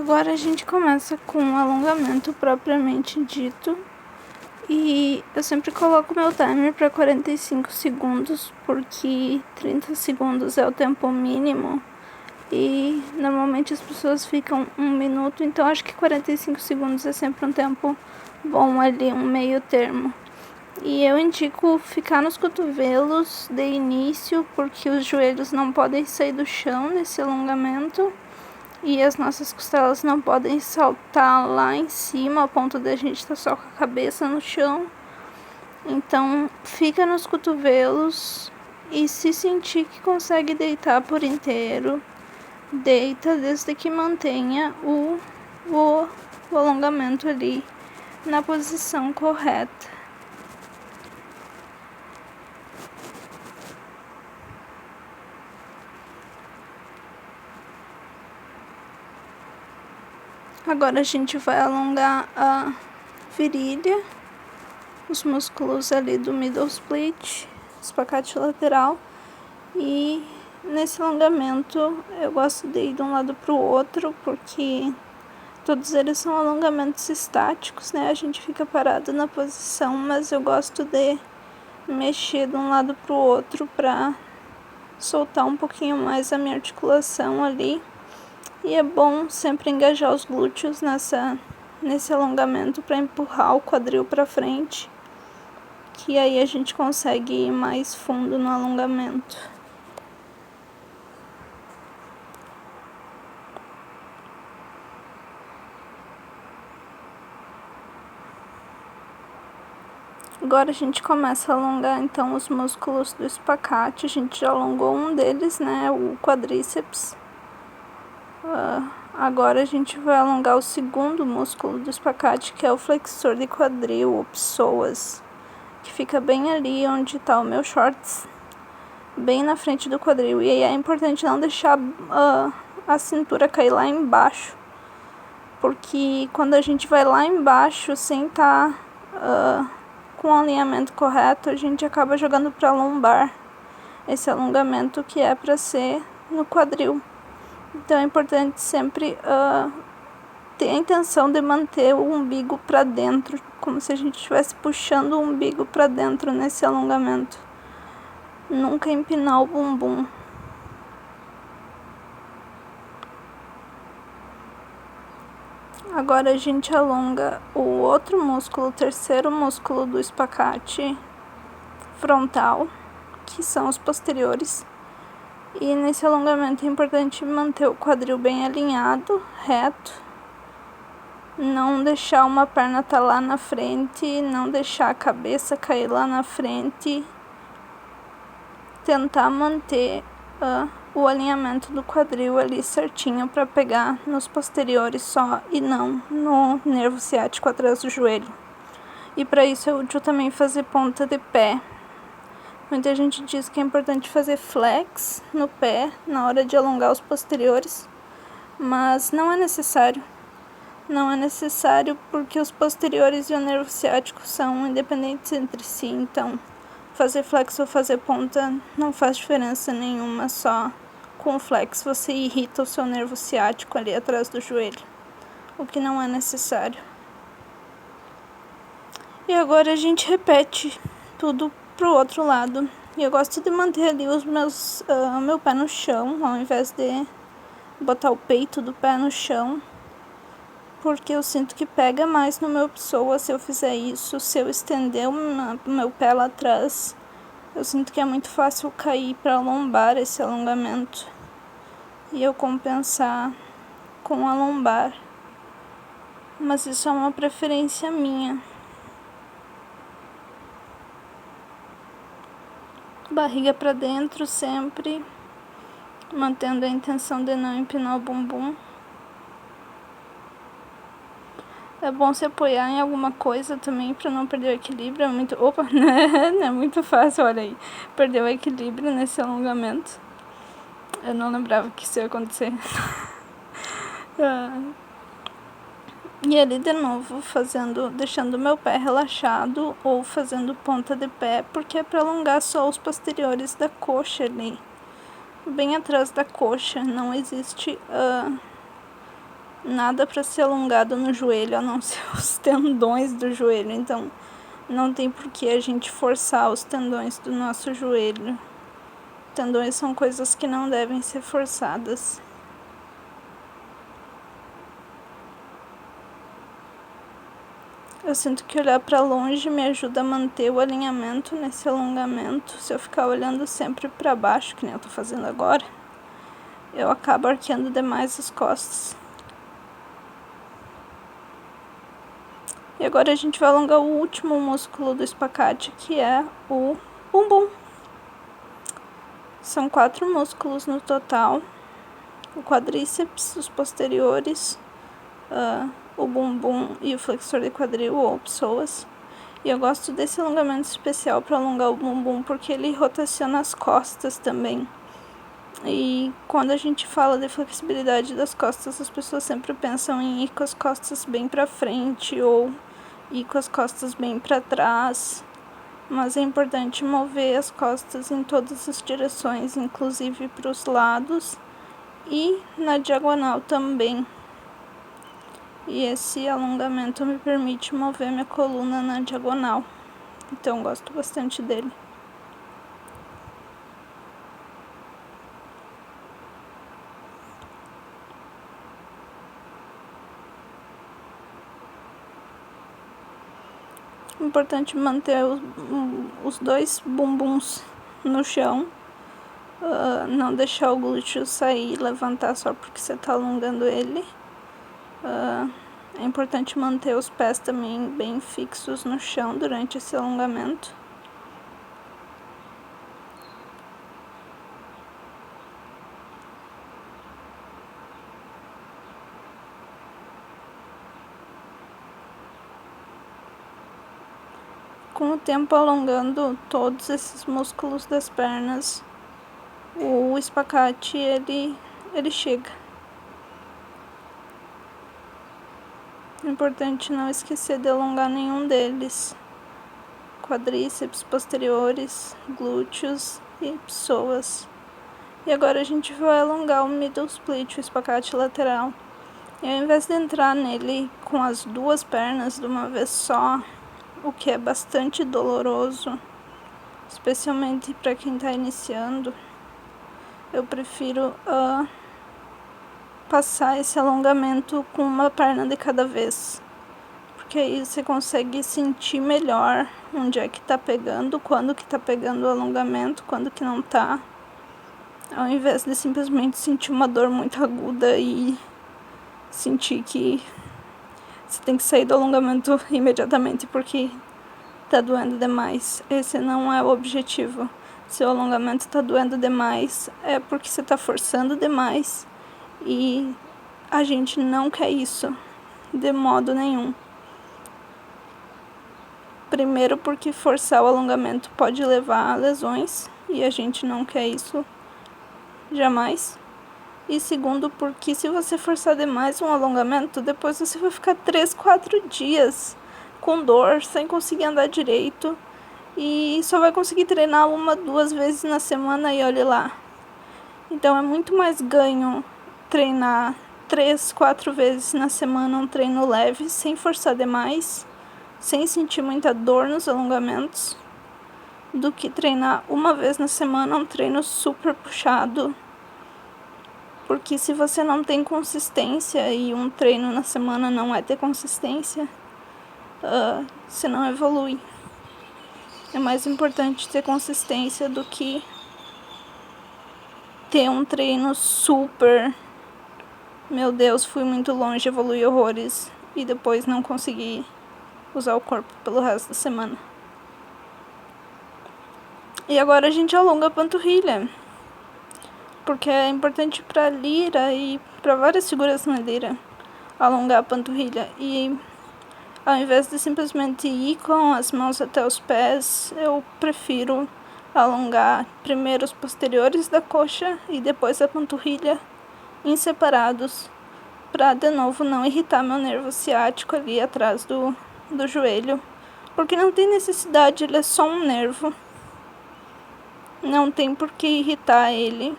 Agora a gente começa com o alongamento propriamente dito. E eu sempre coloco meu timer para 45 segundos, porque 30 segundos é o tempo mínimo. E normalmente as pessoas ficam 1 minuto, então acho que 45 segundos é sempre um tempo bom ali, um meio termo. E eu indico ficar nos cotovelos de início, porque os joelhos não podem sair do chão nesse alongamento. E as nossas costelas não podem saltar lá em cima, a ponto de a gente estar só com a cabeça no chão. Então, fica nos cotovelos e se sentir que consegue deitar por inteiro, deita desde que mantenha o alongamento ali na posição correta. Agora a gente vai alongar a virilha, os músculos ali do middle split, espacate lateral. E nesse alongamento eu gosto de ir de um lado para o outro, porque todos eles são alongamentos estáticos, né? A gente fica parado na posição, mas eu gosto de mexer de um lado para o outro para soltar um pouquinho mais a minha articulação ali. E é bom sempre engajar os glúteos nesse alongamento para empurrar o quadril para frente, que aí a gente consegue ir mais fundo no alongamento. Agora a gente começa a alongar então os músculos do espacate. A gente já alongou um deles, né, o quadríceps. Agora a gente vai alongar o segundo músculo do espacate, que é o flexor de quadril, ou psoas, que fica bem ali onde está o meu shorts, bem na frente do quadril. E aí é importante não deixar a cintura cair lá embaixo, porque quando a gente vai lá embaixo sem estar com o alinhamento correto, a gente acaba jogando para lombar esse alongamento que é para ser no quadril. Então é importante sempre ter a intenção de manter o umbigo para dentro, como se a gente estivesse puxando o umbigo para dentro nesse alongamento. Nunca empinar o bumbum. Agora a gente alonga o outro músculo, o terceiro músculo do espacate frontal, que são os posteriores. E nesse alongamento é importante manter o quadril bem alinhado, reto. Não deixar uma perna estar lá na frente, não deixar a cabeça cair lá na frente. Tentar manter o alinhamento do quadril ali certinho para pegar nos posteriores só e não no nervo ciático atrás do joelho. E para isso é útil também fazer ponta de pé. Muita gente diz que é importante fazer flex no pé na hora de alongar os posteriores, mas não é necessário. Não é necessário porque os posteriores e o nervo ciático são independentes entre si, então fazer flex ou fazer ponta não faz diferença nenhuma, só com o flex você irrita o seu nervo ciático ali atrás do joelho, o que não é necessário. E agora a gente repete tudo pro outro lado. E eu gosto de manter ali o meu pé no chão, ao invés de botar o peito do pé no chão, porque eu sinto que pega mais no meu psoas se eu fizer isso. Se eu estender o meu pé lá atrás, eu sinto que é muito fácil cair para lombar esse alongamento e eu compensar com a lombar. Mas isso é uma preferência minha. Barriga para dentro sempre, mantendo a intenção de não empinar o bumbum. É bom se apoiar em alguma coisa também para não perder o equilíbrio. É muito fácil, olha aí, perder o equilíbrio nesse alongamento. Eu não lembrava que isso ia acontecer. E ali de novo deixando meu pé relaxado ou fazendo ponta de pé, porque é para alongar só os posteriores da coxa ali, bem atrás da coxa. Não existe nada para ser alongado no joelho, a não ser os tendões do joelho. Então, não tem por que a gente forçar os tendões do nosso joelho. Tendões são coisas que não devem ser forçadas. Eu sinto que olhar para longe me ajuda a manter o alinhamento nesse alongamento. Se eu ficar olhando sempre para baixo, que nem eu tô fazendo agora, eu acabo arqueando demais as costas. E agora a gente vai alongar o último músculo do espacate, que é o bumbum. São 4 músculos no total: o quadríceps, os posteriores, o bumbum e o flexor de quadril ou psoas. E eu gosto desse alongamento especial para alongar o bumbum porque ele rotaciona as costas também. E quando a gente fala de flexibilidade das costas, as pessoas sempre pensam em ir com as costas bem para frente ou ir com as costas bem para trás. Mas é importante mover as costas em todas as direções, inclusive para os lados e na diagonal também. E esse alongamento me permite mover minha coluna na diagonal. Então, gosto bastante dele. Importante manter os 2 bumbuns no chão. Não deixar o glúteo sair e levantar só porque você está alongando ele. É importante manter os pés também bem fixos no chão durante esse alongamento. Com o tempo alongando todos esses músculos das pernas, o espacate ele chega. É importante não esquecer de alongar nenhum deles: quadríceps posteriores, glúteos e psoas. E agora a gente vai alongar o middle split, o espacate lateral. E ao invés de entrar nele com as 2 pernas de uma vez só, o que é bastante doloroso, especialmente para quem está iniciando, eu prefiro passar esse alongamento com uma perna de cada vez, porque aí você consegue sentir melhor onde é que tá pegando, quando que tá pegando o alongamento, quando que não tá, ao invés de simplesmente sentir uma dor muito aguda e sentir que você tem que sair do alongamento imediatamente porque tá doendo demais. Esse não é o objetivo. Se o alongamento tá doendo demais, é porque você tá forçando demais. E a gente não quer isso de modo nenhum. Primeiro porque forçar o alongamento pode levar a lesões e a gente não quer isso jamais. E segundo porque se você forçar demais um alongamento, depois você vai ficar 3, 4 dias com dor, sem conseguir andar direito e só vai conseguir treinar 1, 2 vezes na semana e olhe lá. Então é muito mais ganho treinar 3, 4 vezes na semana um treino leve, sem forçar demais, sem sentir muita dor nos alongamentos, do que treinar 1 vez na semana um treino super puxado. Porque se você não tem consistência e um treino na semana não é ter consistência, você não evolui. É mais importante ter consistência do que ter um treino super, meu Deus, fui muito longe, evolui horrores, e depois não conseguir usar o corpo pelo resto da semana. E agora a gente alonga a panturrilha, porque é importante para a lira e para várias figuras na lira alongar a panturrilha. E ao invés de simplesmente ir com as mãos até os pés, eu prefiro alongar primeiro os posteriores da coxa e depois a panturrilha em separados, para de novo não irritar meu nervo ciático ali atrás do joelho, porque não tem necessidade, ele é só um nervo, não tem por que irritar ele.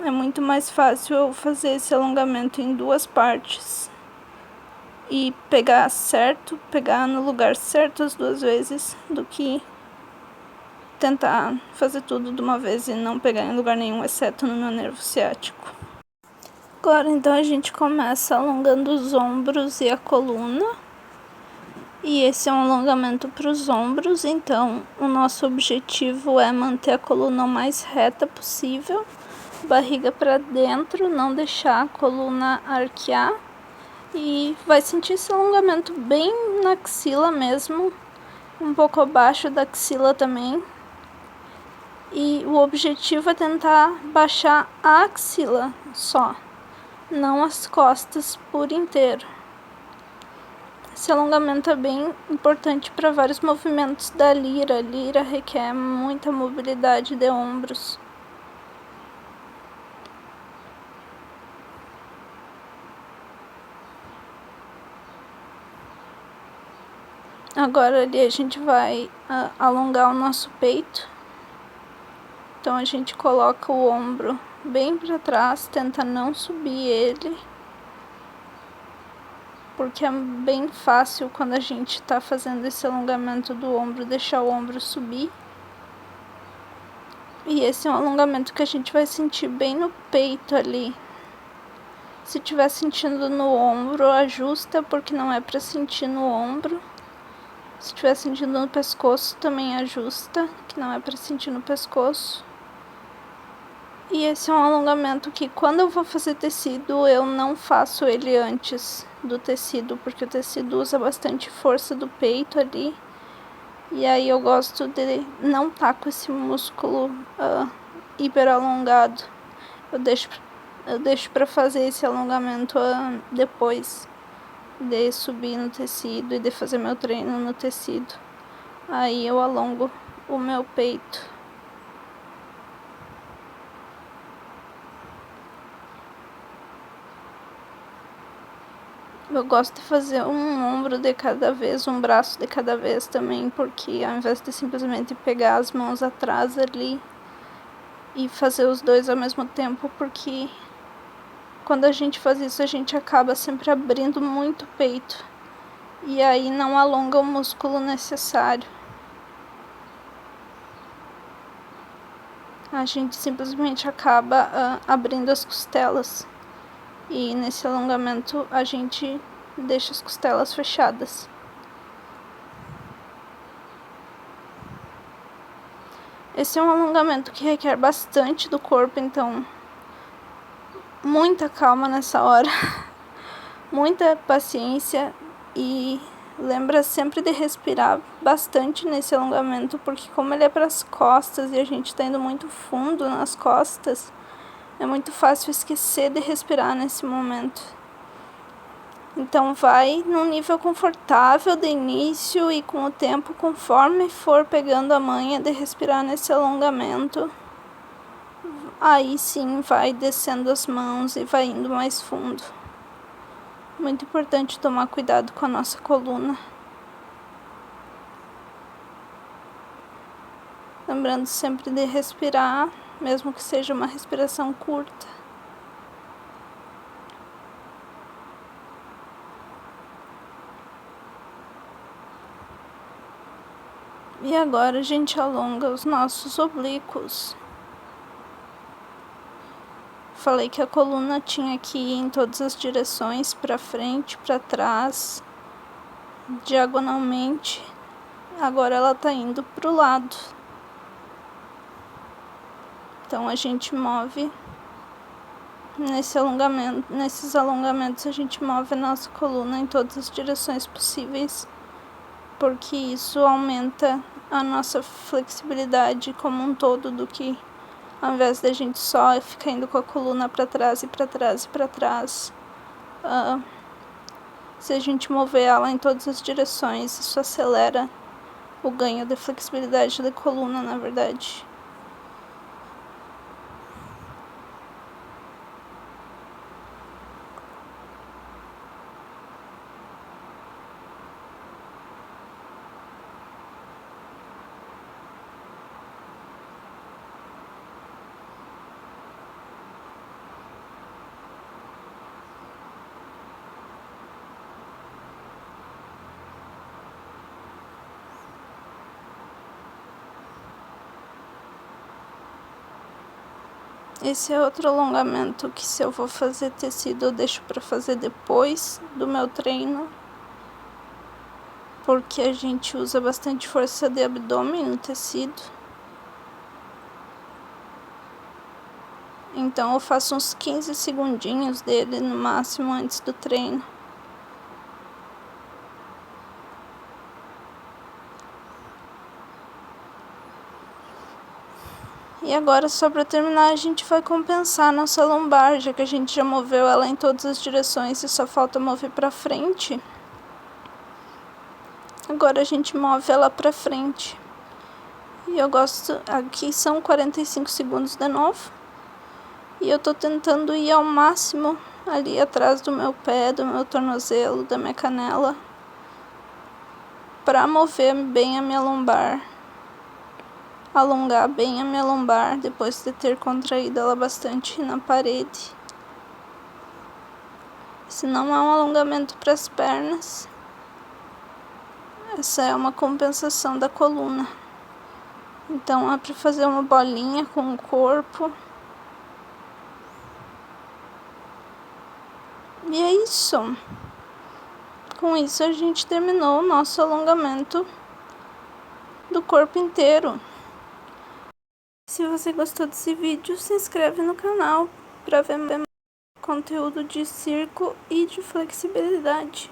É muito mais fácil eu fazer esse alongamento em 2 partes e pegar certo, pegar no lugar certo as 2 vezes, do que tentar fazer tudo de uma vez e não pegar em lugar nenhum, exceto no meu nervo ciático. Agora então a gente começa alongando os ombros e a coluna. E esse é um alongamento para os ombros, então o nosso objetivo é manter a coluna o mais reta possível, barriga para dentro, não deixar a coluna arquear. E vai sentir esse alongamento bem na axila mesmo, um pouco abaixo da axila também. E o objetivo é tentar baixar a axila só, não as costas por inteiro. Esse alongamento é bem importante para vários movimentos da lira. A lira requer muita mobilidade de ombros. Agora ali a gente vai alongar o nosso peito. Então a gente coloca o ombro bem para trás, tenta não subir ele, porque é bem fácil quando a gente está fazendo esse alongamento do ombro, deixar o ombro subir. E esse é um alongamento que a gente vai sentir bem no peito ali. Se estiver sentindo no ombro, ajusta, porque não é para sentir no ombro. Se estiver sentindo no pescoço, também ajusta, que não é para sentir no pescoço. E esse é um alongamento que, quando eu vou fazer tecido, eu não faço ele antes do tecido, porque o tecido usa bastante força do peito ali. E aí eu gosto de não estar com esse músculo hiper alongado. Eu deixo para fazer esse alongamento depois de subir no tecido e de fazer meu treino no tecido. Aí eu alongo o meu peito. Eu gosto de fazer um ombro de cada vez, um braço de cada vez também, porque ao invés de simplesmente pegar as mãos atrás ali e fazer os dois ao mesmo tempo, porque quando a gente faz isso a gente acaba sempre abrindo muito o peito e aí não alonga o músculo necessário. A gente simplesmente acaba abrindo as costelas. E nesse alongamento a gente deixa as costelas fechadas. Esse é um alongamento que requer bastante do corpo, então muita calma nessa hora, muita paciência e lembra sempre de respirar bastante nesse alongamento, porque como ele é para as costas e a gente está indo muito fundo nas costas, é muito fácil esquecer de respirar nesse momento. Então vai num nível confortável de início e com o tempo, conforme for pegando a manha de respirar nesse alongamento, aí sim vai descendo as mãos e vai indo mais fundo. Muito importante tomar cuidado com a nossa coluna. Lembrando sempre de respirar, mesmo que seja uma respiração curta. E agora a gente alonga os nossos oblíquos. Falei que a coluna tinha que ir em todas as direções, para frente, para trás, diagonalmente. Agora ela está indo para o lado. Então a gente move nesses alongamentos a gente move a nossa coluna em todas as direções possíveis, porque isso aumenta a nossa flexibilidade como um todo, do que ao invés da gente só ficar indo com a coluna para trás e para trás e para trás. Se a gente mover ela em todas as direções, isso acelera o ganho de flexibilidade da coluna, na verdade. Esse é outro alongamento que, se eu vou fazer tecido, eu deixo para fazer depois do meu treino, porque a gente usa bastante força de abdômen no tecido. Então eu faço uns 15 segundinhos dele no máximo antes do treino. E agora, só para terminar, a gente vai compensar nossa lombar, já que a gente já moveu ela em todas as direções e só falta mover para frente. Agora a gente move ela para frente. E eu gosto, aqui são 45 segundos de novo. E eu tô tentando ir ao máximo ali atrás do meu pé, do meu tornozelo, da minha canela, para mover bem a minha lombar. Alongar bem a minha lombar depois de ter contraído ela bastante na parede. Esse não é um alongamento para as pernas. Essa é uma compensação da coluna. Então é para fazer uma bolinha com o corpo. E é isso. Com isso a gente terminou o nosso alongamento do corpo inteiro. Se você gostou desse vídeo, se inscreve no canal para ver mais conteúdo de circo e de flexibilidade.